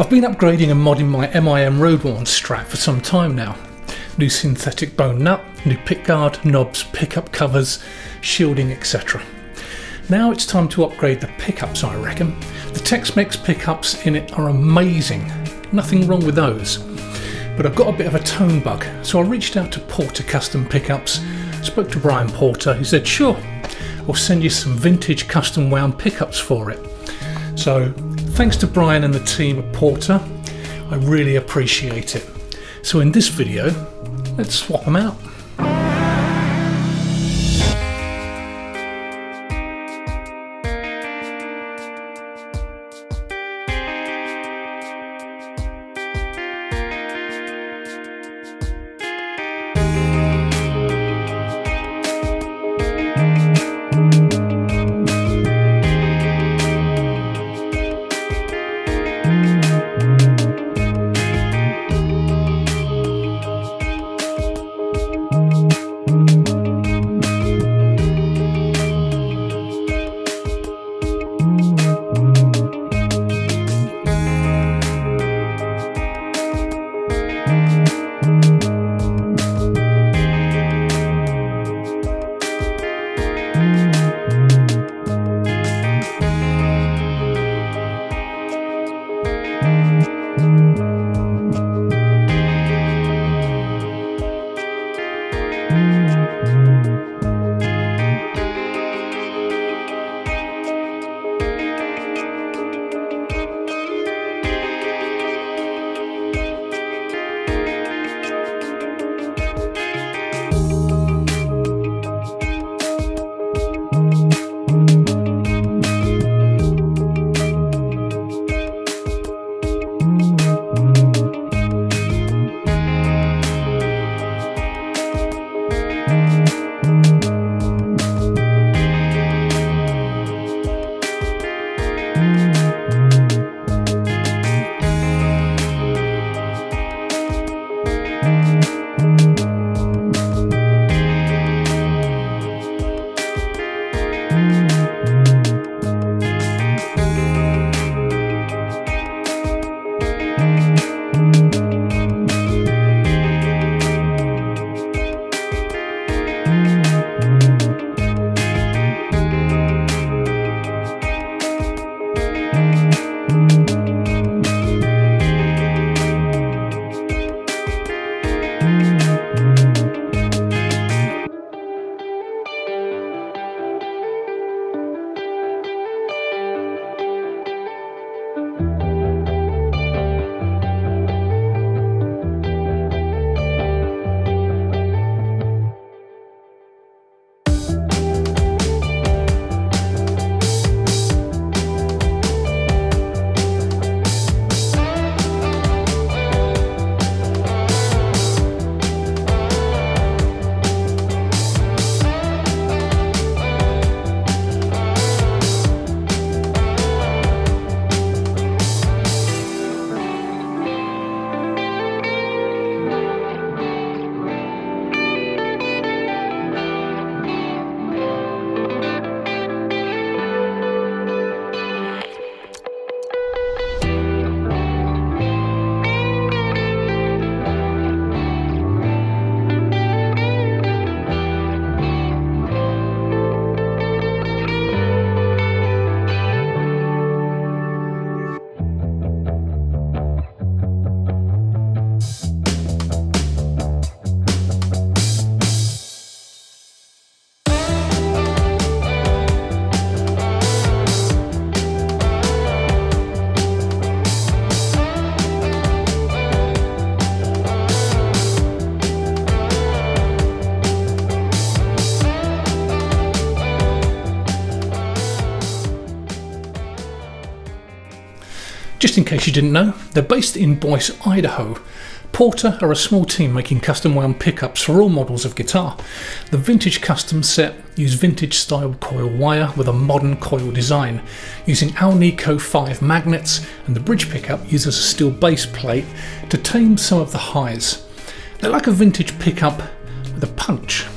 I've been upgrading and modding my MIM Roadworn Strat for some time now. New synthetic bone nut, new pickguard, knobs, pickup covers, shielding, etc. Now it's time to upgrade the pickups, I reckon. The Tex-Mex pickups in it are amazing, nothing wrong with those. But I've got a bit of a tone bug, so I reached out to Porter Custom Pickups, spoke to Brian Porter, who said sure, I'll send you some vintage custom wound pickups for it. So thanks to Brian and the team at Porter, I really appreciate it. So in this video, let's swap them out. Just in case you didn't know, they're based in Boise, Idaho. Porter are a small team making custom wound pickups for all models of guitar. The vintage custom set use vintage style coil wire with a modern coil design, using Alnico 5 magnets, and the bridge pickup uses a steel base plate to tame some of the highs. They're like a vintage pickup with a punch.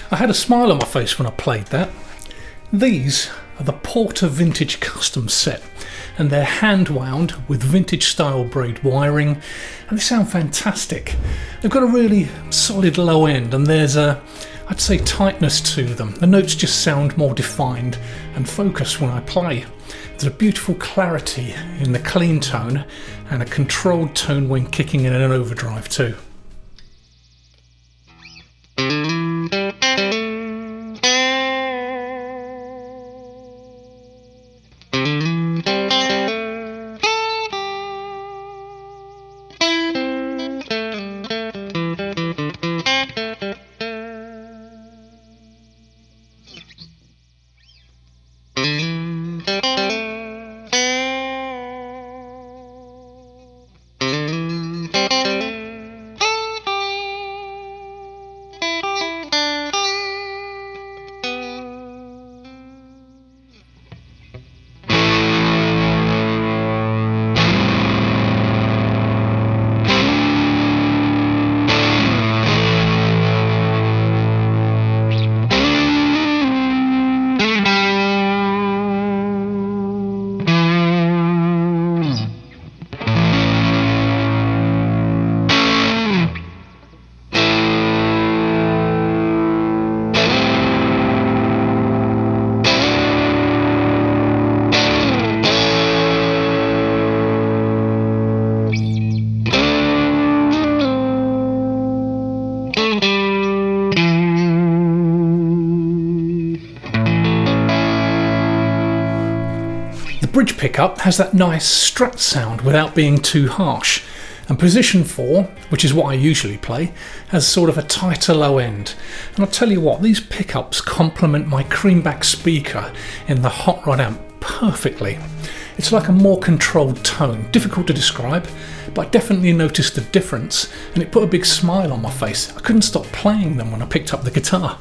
I had a smile on my face when I played that. These are the Porter Vintage Custom set, and they're hand wound with vintage style braid wiring, and they sound fantastic. They've got a really solid low end, and there's I'd say tightness to them. The notes just sound more defined and focused when I play. There's a beautiful clarity in the clean tone and a controlled tone when kicking in an overdrive too. The bridge pickup has that nice Strat sound without being too harsh, and position 4, which is what I usually play, has sort of a tighter low end. And I'll tell you what, these pickups complement my Creamback speaker in the Hot Rod amp perfectly. It's like a more controlled tone, difficult to describe, but I definitely noticed the difference, and it put a big smile on my face. I couldn't stop playing them when I picked up the guitar.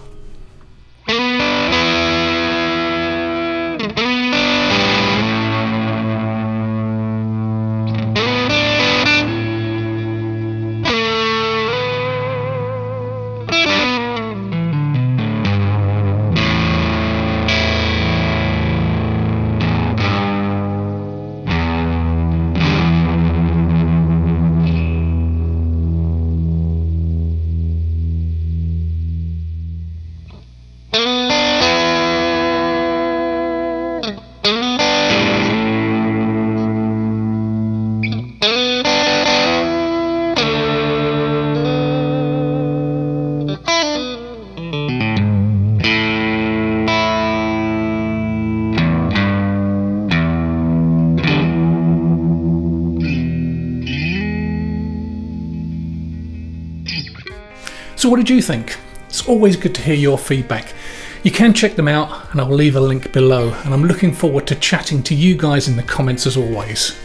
So what did you think? It's always good to hear your feedback. You can check them out and I'll leave a link below, and I'm looking forward to chatting to you guys in the comments as always.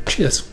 Cheers.